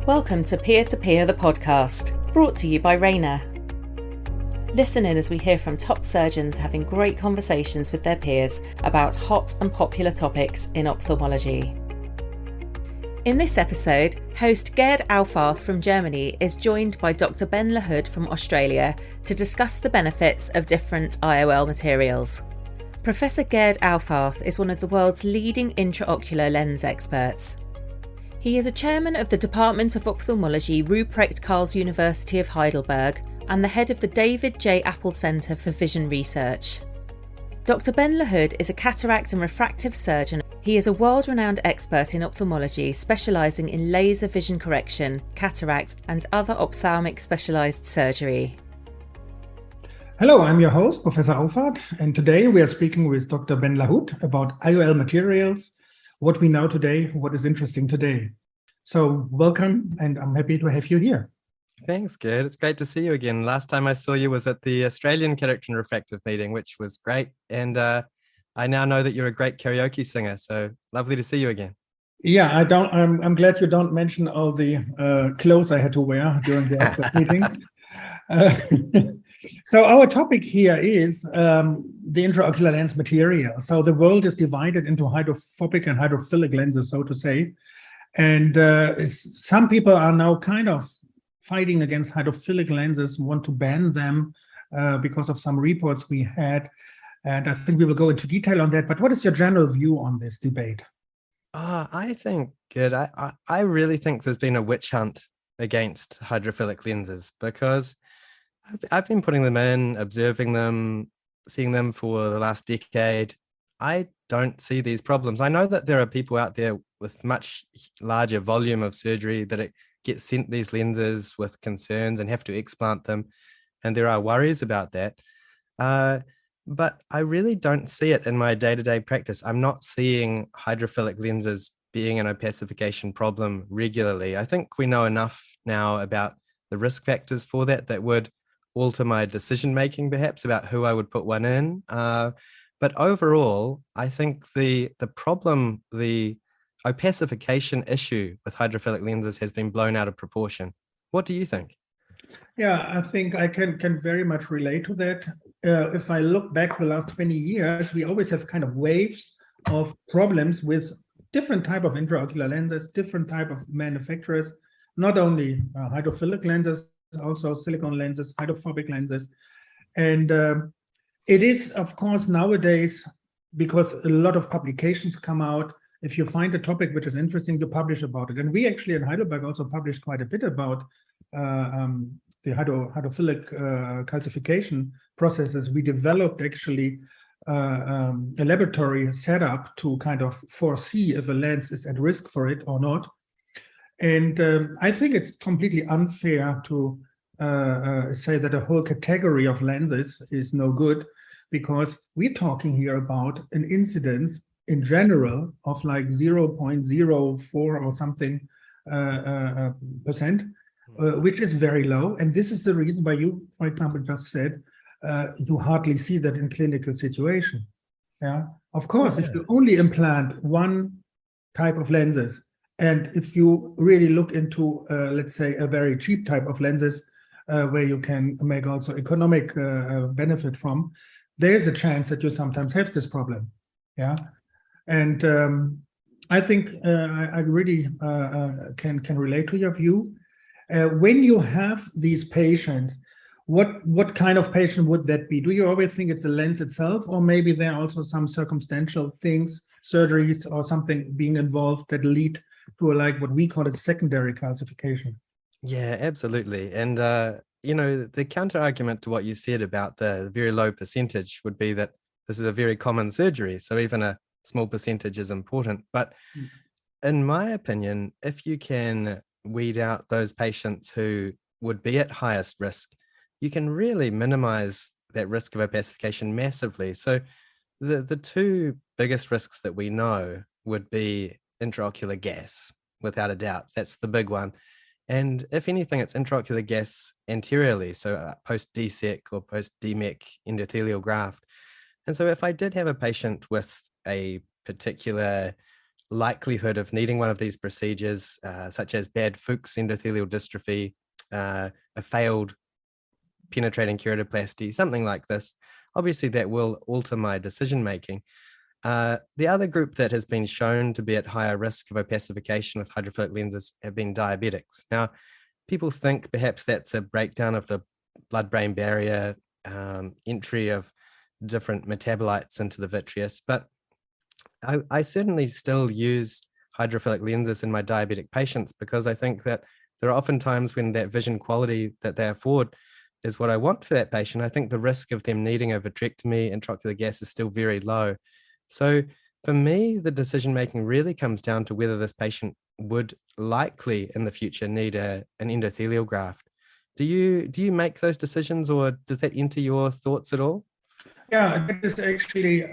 Welcome to Peer2Peer, the podcast, brought to you by Rayner. Listen in as we hear from top surgeons having great conversations with their peers about hot and popular topics in ophthalmology. In this episode, host Gerd Auffarth from Germany is joined by Dr. Ben LaHood from Australia to discuss the benefits of different IOL materials. Professor Gerd Auffarth is one of the world's leading intraocular lens experts. He is a chairman of the Department of Ophthalmology, Ruprecht Karls University of Heidelberg, and the head of the David J. Apple Centre for Vision Research. Dr. Ben LaHood is a cataract and refractive surgeon. He is a world-renowned expert in ophthalmology, specialising in laser vision correction, cataract, and other ophthalmic specialised surgery. Hello, I'm your host, Professor Auffarth, and today we are speaking with Dr. Ben LaHood about IOL materials, what we know today, what is interesting today. So welcome, and I'm happy to have you here. Thanks, Gerd. It's great to see you again. Last time I saw you was at the Australian Cataract and Refractive meeting, which was great. And I now know that you're a great karaoke singer, so lovely to see you again. Yeah, I'm glad you don't mention all the clothes I had to wear during the meeting. So our topic here is the intraocular lens material. So the world is divided into hydrophobic and hydrophilic lenses, so to say. And some people are now kind of fighting against hydrophilic lenses, want to ban them because of some reports we had. And I think we will go into detail on that. But what is your general view on this debate? I think, Gerd, I really think there's been a witch hunt against hydrophilic lenses because I've been putting them in, observing them, seeing them for the last decade. I don't see these problems. I know that there are people out there with much larger volume of surgery that it gets sent these lenses with concerns and have to explant them. And there are worries about that. But I really don't see it in my day-to-day practice. I'm not seeing hydrophilic lenses being an opacification problem regularly. I think we know enough now about the risk factors for that would alter my decision-making perhaps about who I would put one in. But overall, I think the problem, the opacification issue with hydrophilic lenses has been blown out of proportion. What do you think? Yeah, I think I can very much relate to that. If I look back the last 20 years, we always have kind of waves of problems with different type of intraocular lenses, different type of manufacturers, not only hydrophilic lenses, also silicone lenses, hydrophobic lenses. And it is, of course, nowadays, because a lot of publications come out, if you find a topic which is interesting, you publish about it. And we actually in Heidelberg also published quite a bit about the hydrophilic calcification processes. We developed actually a laboratory setup to kind of foresee if a lens is at risk for it or not. And I think it's completely unfair to say that a whole category of lenses is no good, because we're talking here about an incidence in general of like 0.04 or something percent, which is very low. And this is the reason why you, for example, just said you hardly see that in clinical situation. Yeah, of course, if you only implant one type of lenses, and if you really look into, let's say, a very cheap type of lenses, where you can make also economic benefit from, there is a chance that you sometimes have this problem. Yeah, and I think I really can relate to your view. When you have these patients, what kind of patient would that be? Do you always think it's the lens itself, or maybe there are also some circumstantial things, surgeries or something being involved that lead to like what we call a secondary calcification? Yeah, absolutely. And, the counter argument to what you said about the very low percentage would be that this is a very common surgery. So even a small percentage is important. But in my opinion, if you can weed out those patients who would be at highest risk, you can really minimize that risk of opacification massively. So the two biggest risks that we know would be intraocular gas, without a doubt. That's the big one. And if anything, it's intraocular gas anteriorly, so post-DSEC or post-DMEC endothelial graft. And so if I did have a patient with a particular likelihood of needing one of these procedures, such as bad Fuchs endothelial dystrophy, a failed penetrating keratoplasty, something like this, obviously that will alter my decision making. The other group that has been shown to be at higher risk of opacification with hydrophilic lenses have been diabetics. Now, people think perhaps that's a breakdown of the blood-brain barrier, entry of different metabolites into the vitreous, but I certainly still use hydrophilic lenses in my diabetic patients because I think that there are often times when that vision quality that they afford is what I want for that patient. I think the risk of them needing a vitrectomy and intraocular gas is still very low. So for me, the decision-making really comes down to whether this patient would likely in the future need an endothelial graft. Do you make those decisions, or does that enter your thoughts at all? Yeah, that is actually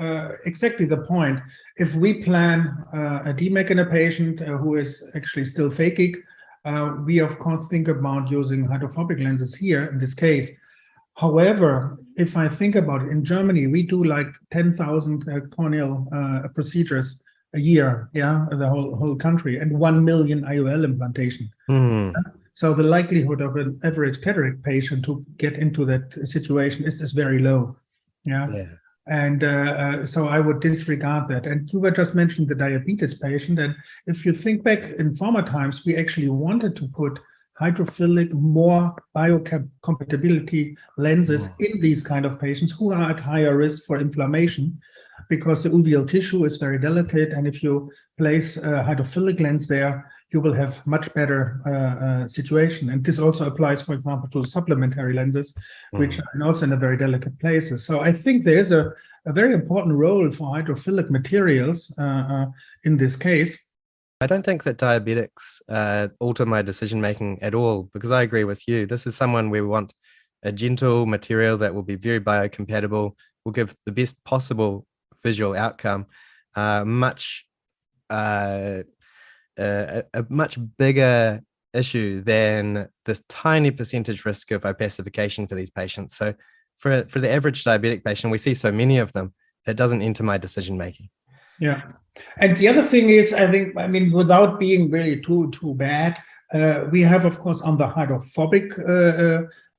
exactly the point. If we plan a DMEC in a patient who is actually still phakic, we of course think about using hydrophobic lenses here in this case. However, if I think about it, in Germany, we do like 10,000 corneal procedures a year, yeah, the whole country, and 1 million IOL implantation. So the likelihood of an average cataract patient to get into that situation is very low. Yeah. And so I would disregard that. And you were just mentioning the diabetes patient. And if you think back in former times, we actually wanted to put hydrophilic, more biocompatibility lenses in these kind of patients who are at higher risk for inflammation, because the uveal tissue is very delicate. And if you place a hydrophilic lens there, you will have much better situation. And this also applies, for example, to supplementary lenses, which are also in a very delicate places. So I think there's a very important role for hydrophilic materials in this case. I don't think that diabetics alter my decision-making at all, because I agree with you. This is someone we want a gentle material that will be very biocompatible, will give the best possible visual outcome, a much bigger issue than this tiny percentage risk of opacification for these patients. So for the average diabetic patient, we see so many of them, that doesn't enter my decision making. Yeah. And the other thing is, I mean, without being really too bad, we have, of course, on the hydrophobic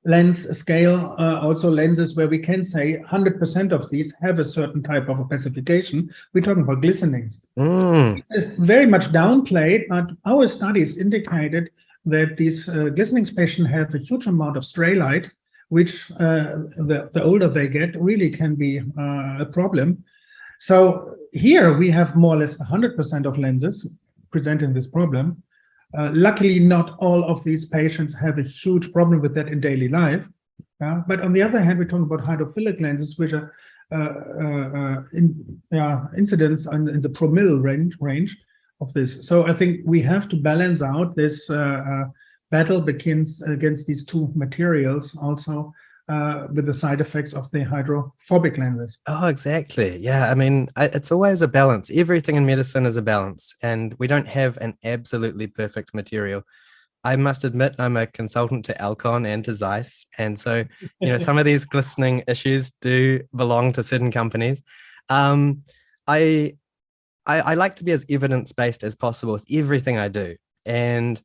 lens scale, also lenses where we can say 100% of these have a certain type of opacification. We're talking about glistenings. It's very much downplayed, but our studies indicated that these glistenings patients have a huge amount of stray light, which the older they get really can be a problem. So here we have more or less 100% of lenses presenting this problem. Luckily, not all of these patients have a huge problem with that in daily life. But on the other hand, we're talking about hydrophilic lenses, which are incidence in the promille range of this. So I think we have to balance out this battle against these two materials also with the side effects of the hydrophobic lenses. Oh, exactly. Yeah. I mean, it's always a balance. Everything in medicine is a balance, and we don't have an absolutely perfect material. I must admit, I'm a consultant to Alcon and to Zeiss. And so, some of these glistening issues do belong to certain companies. I like to be as evidence-based as possible with everything I do. And,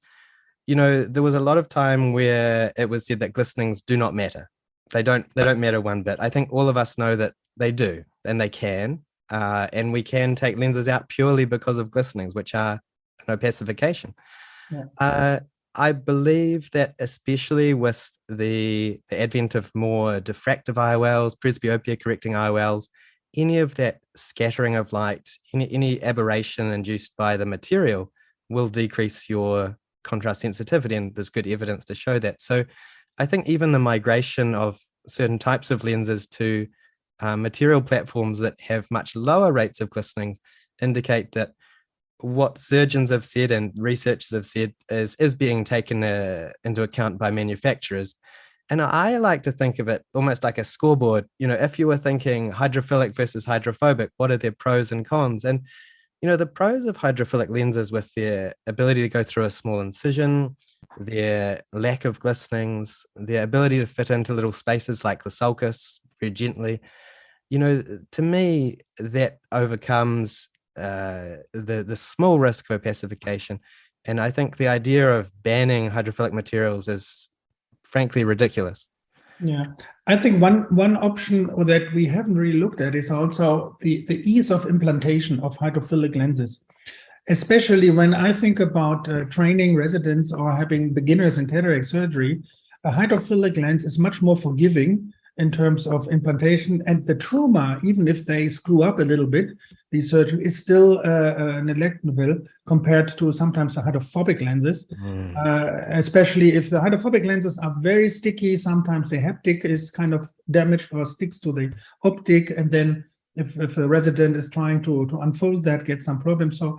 there was a lot of time where it was said that glistenings do not matter. They don't matter one bit. I think all of us know that they do, and they can. And we can take lenses out purely because of glistenings, which are an opacification. Yeah. I believe that especially with the advent of more diffractive IOLs, presbyopia correcting IOLs, any of that scattering of light, any aberration induced by the material will decrease your contrast sensitivity, and there's good evidence to show that. So I think even the migration of certain types of lenses to material platforms that have much lower rates of glistenings indicate that what surgeons have said and researchers have said is being taken into account by manufacturers. And I like to think of it almost like a scoreboard. If you were thinking hydrophilic versus hydrophobic, what are their pros and cons? And, the pros of hydrophilic lenses with their ability to go through a small incision, their lack of glistenings, their ability to fit into little spaces like the sulcus very gently, to me, that overcomes the small risk of opacification. And I think the idea of banning hydrophilic materials is frankly ridiculous. Yeah, I think one option that we haven't really looked at is also the ease of implantation of hydrophilic lenses, especially when I think about training residents or having beginners in cataract surgery. A hydrophilic lens is much more forgiving in terms of implantation, and the trauma, even if they screw up a little bit, the surgeon is still negligible compared to sometimes the hydrophobic lenses, especially if the hydrophobic lenses are very sticky. Sometimes the haptic is kind of damaged or sticks to the optic, and then if a resident is trying to unfold that, get some problems. So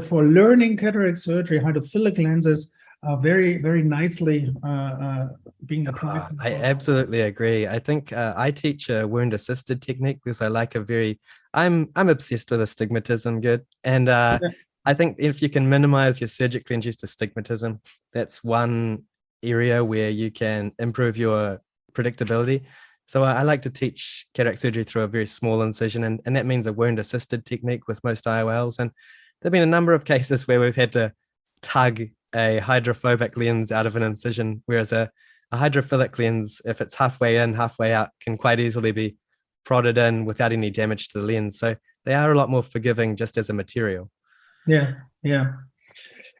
for learning cataract surgery, hydrophilic lenses are very, very nicely being applied. I absolutely agree. I think I teach a wound assisted technique because I like I'm obsessed with astigmatism, Gerd. And I think if you can minimize your surgically induced astigmatism, that's one area where you can improve your predictability. So I like to teach cataract surgery through a very small incision, and that means a wound assisted technique with most IOLs. And there've been a number of cases where we've had to tug a hydrophobic lens out of an incision, whereas a hydrophilic lens, if it's halfway in, halfway out, can quite easily be prodded in without any damage to the lens. So they are a lot more forgiving just as a material. Yeah.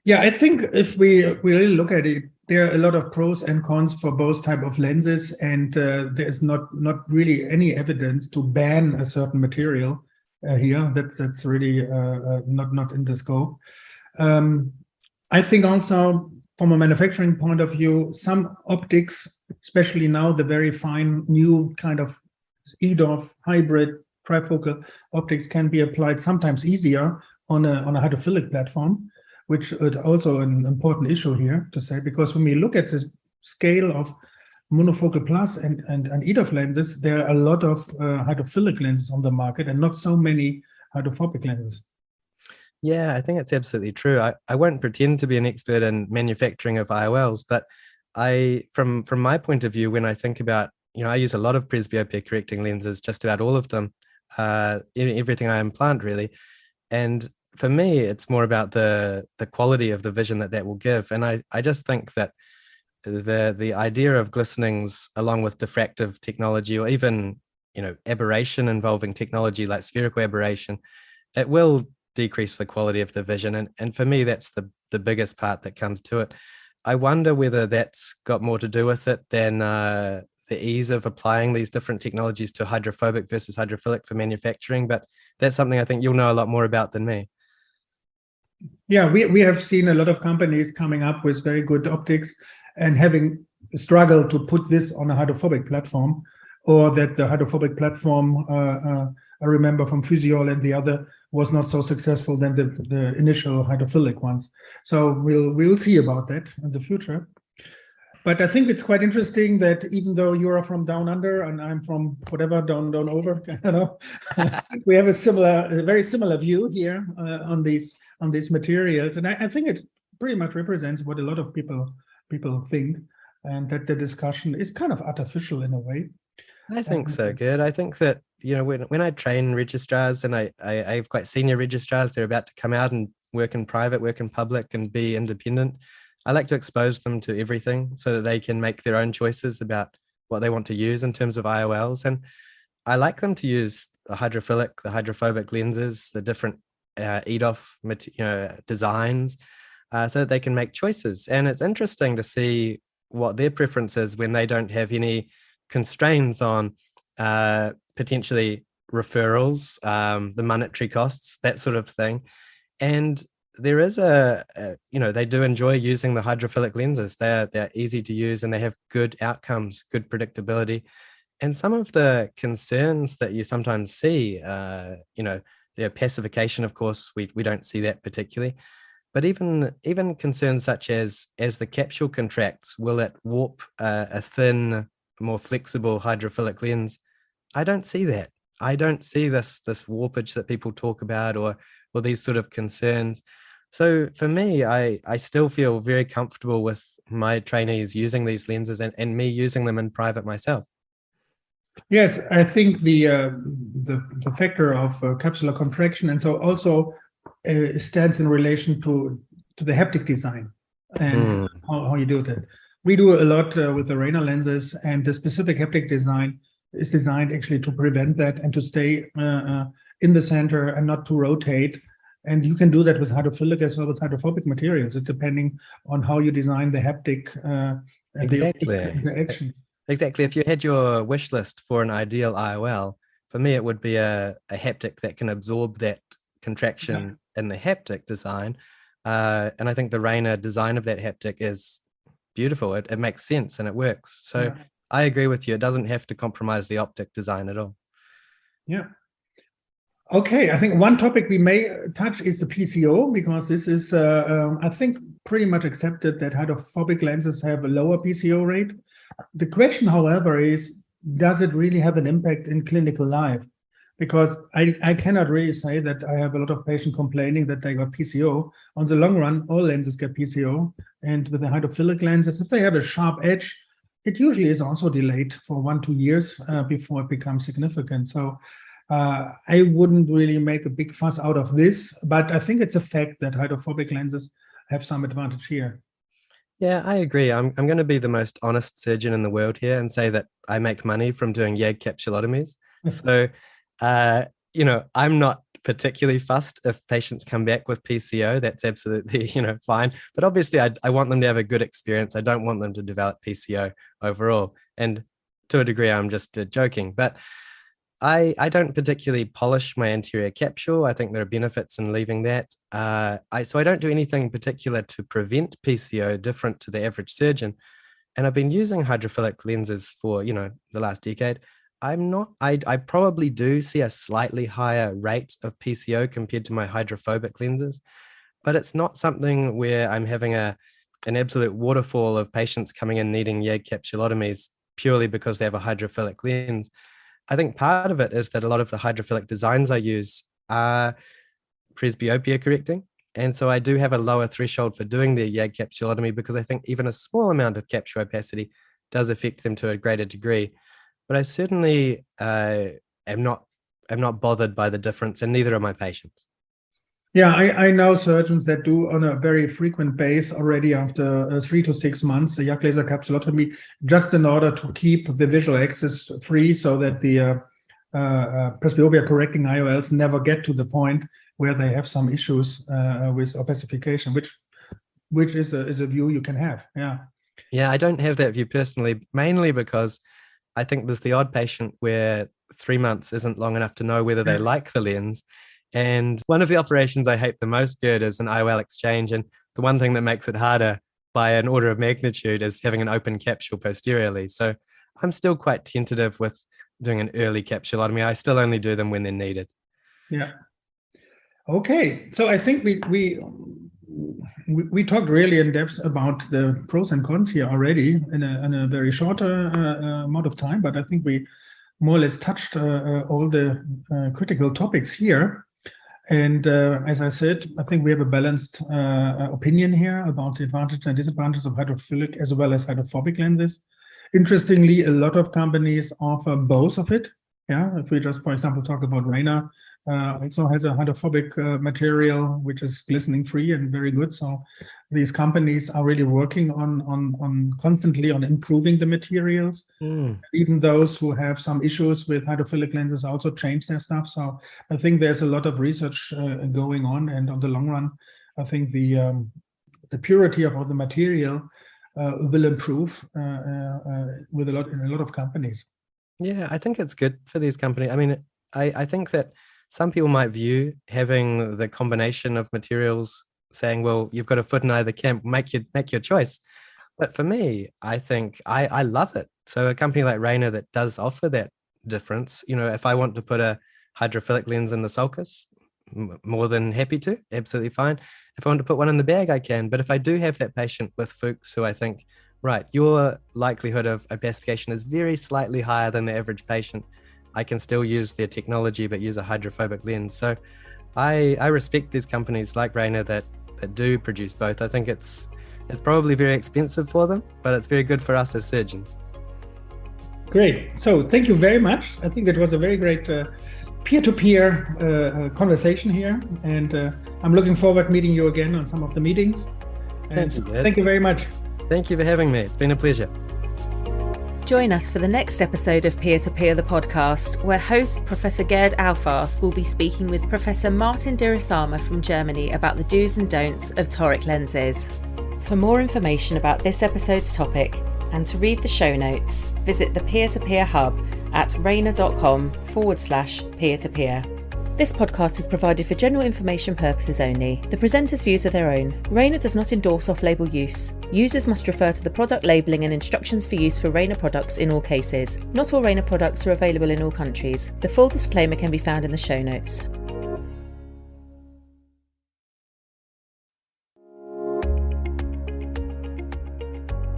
I think if we really look at it, there are a lot of pros and cons for both type of lenses, and there's not really any evidence to ban a certain material here. That's really not in the scope. I think also from a manufacturing point of view, some optics, especially now the very fine new kind of EDOF hybrid trifocal optics, can be applied sometimes easier on a hydrophilic platform, which is also an important issue here to say, because when we look at the scale of monofocal plus and EDOF lenses, there are a lot of hydrophilic lenses on the market and not so many hydrophobic lenses. Yeah, I think it's absolutely true. I won't pretend to be an expert in manufacturing of IOLs, but from my point of view, when I think about, I use a lot of presbyopia correcting lenses, just about all of them, everything I implant really. And for me, it's more about the quality of the vision that will give. And I just think that the idea of glistenings along with diffractive technology, or even, aberration involving technology like spherical aberration, it will decrease the quality of the vision. And for me, that's the biggest part that comes to it. I wonder whether that's got more to do with it than the ease of applying these different technologies to hydrophobic versus hydrophilic for manufacturing. But that's something I think you'll know a lot more about than me. Yeah, we have seen a lot of companies coming up with very good optics and having struggled to put this on a hydrophobic platform, or that the hydrophobic platform, I remember from Physiol and the other, was not so successful than the initial hydrophilic ones. So we'll see about that in the future. But I think it's quite interesting that even though you are from down under and I'm from whatever down over, we have a very similar view here on these materials, and I think it pretty much represents what a lot of people think, and that the discussion is kind of artificial in a way. I think so, Gerd. I think that, when I train registrars, and I have quite senior registrars, they're about to come out and work in private, work in public, and be independent. I like to expose them to everything so that they can make their own choices about what they want to use in terms of IOLs. And I like them to use the hydrophilic, the hydrophobic lenses, the different EDOF designs, so that they can make choices. And it's interesting to see what their preference is when they don't have any constraints on potentially referrals, the monetary costs, that sort of thing. And there is they do enjoy using the hydrophilic lenses. They're easy to use and they have good outcomes, good predictability. And some of the concerns that you sometimes see, the opacification, of course, we don't see that particularly. But even concerns such as the capsule contracts, will it warp a thin, more flexible hydrophilic lens? I don't see that. I don't see this warpage that people talk about, or these sort of concerns. So for me, I still feel very comfortable with my trainees using these lenses and me using them in private myself. Yes, I think the factor of capsular contraction and so also stands in relation to the haptic design and how you do that. We do a lot with the Rayner lenses, and the specific haptic design is designed actually to prevent that and to stay in the center and not to rotate. And you can do that with hydrophilic as well as hydrophobic materials. It's depending on how you design the haptic Exactly. the interaction. Exactly. If you had your wish list for an ideal IOL, for me, it would be a haptic that can absorb that contraction in the haptic design. And I think the Rayner design of that haptic is beautiful. It makes sense and it works. So I agree with you. It doesn't have to compromise the optic design at all. Yeah. Okay, I think one topic we may touch is the PCO, because this is, I think, pretty much accepted that hydrophobic lenses have a lower PCO rate. The question, however, is, does it really have an impact in clinical life? Because I cannot really say that I have a lot of patients complaining that they got PCO. On the long run, all lenses get PCO. And with the hydrophilic lenses, if they have a sharp edge, it usually is also delayed for 1-2 years before it becomes significant. So I wouldn't really make a big fuss out of this, but I think it's a fact that hydrophobic lenses have some advantage here. Yeah, I agree. I'm going to be the most honest surgeon in the world here and say that I make money from doing YAG capsulotomies. So, I'm not particularly fussed if patients come back with PCO. That's absolutely, fine. But obviously, I want them to have a good experience. I don't want them to develop PCO overall. And to a degree, I'm just joking. But I don't particularly polish my anterior capsule. I think there are benefits in leaving that. So I don't do anything particular to prevent PCO different to the average surgeon. And I've been using hydrophilic lenses for, the last decade. I probably do see a slightly higher rate of PCO compared to my hydrophobic lenses, but it's not something where I'm having an absolute waterfall of patients coming in needing YAG capsulotomies purely because they have a hydrophilic lens. I think part of it is that a lot of the hydrophilic designs I use are presbyopia correcting. And so I do have a lower threshold for doing the YAG capsulotomy because I think even a small amount of capsule opacity does affect them to a greater degree. But I certainly am not bothered by the difference, and neither are my patients. Yeah, I know surgeons that do on a very frequent base already after 3 to 6 months the YAG laser capsulotomy, just in order to keep the visual axis free so that the presbyopia correcting IOLs never get to the point where they have some issues with opacification, which is a view you can have. Yeah, I don't have that view personally, mainly because I think there's the odd patient where 3 months isn't long enough to know whether they like the lens. And one of the operations I hate the most, Gerd, is an IOL exchange. And the one thing that makes it harder by an order of magnitude is having an open capsule posteriorly. So I'm still quite tentative with doing an early capsulotomy. I still only do them when they're needed. Yeah. Okay. So I think we talked really in depth about the pros and cons here already in a very short amount of time, but I think we more or less touched all the critical topics here. And as I said, I think we have a balanced opinion here about the advantages and disadvantages of hydrophilic as well as hydrophobic lenses. Interestingly, a lot of companies offer both of it. Yeah, if we just, for example, talk about Rayner, also has a hydrophobic material which is glistening free and very good. So these companies are really working on constantly on improving the materials. Even those who have some issues with hydrophilic lenses also change their stuff. So I think there's a lot of research going on, and on the long run, I think the purity of all the material will improve with in a lot of companies. Yeah, I think it's good for these companies. I mean, I think that some people might view having the combination of materials saying, well, you've got a foot in either camp, make your choice. But for me, I think I love it. So a company like Rayner that does offer that difference, if I want to put a hydrophilic lens in the sulcus, more than happy to, absolutely fine. If I want to put one in the bag, I can. But if I do have that patient with Fuchs who I think, right, your likelihood of opacification is very slightly higher than the average patient, I can still use their technology, but use a hydrophobic lens. So I respect these companies like Rayner that do produce both. I think it's probably very expensive for them, but it's very good for us as surgeons. Great. So thank you very much. I think that was a very great peer-to-peer conversation here. And I'm looking forward to meeting you again on some of the meetings. And thank you very much. Thank you for having me. It's been a pleasure. Join us for the next episode of Peer2Peer, the podcast, where host Professor Gerd Auffarth will be speaking with Professor Martin Dirasama from Germany about the do's and don'ts of toric lenses. For more information about this episode's topic and to read the show notes, visit the Peer2Peer hub at rainer.com/peer-to-peer. This podcast is provided for general information purposes only. The presenters' views are their own. Rainer does not endorse off-label use. Users must refer to the product labelling and instructions for use for Rainer products in all cases. Not all Rainer products are available in all countries. The full disclaimer can be found in the show notes.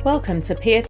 Welcome to Peer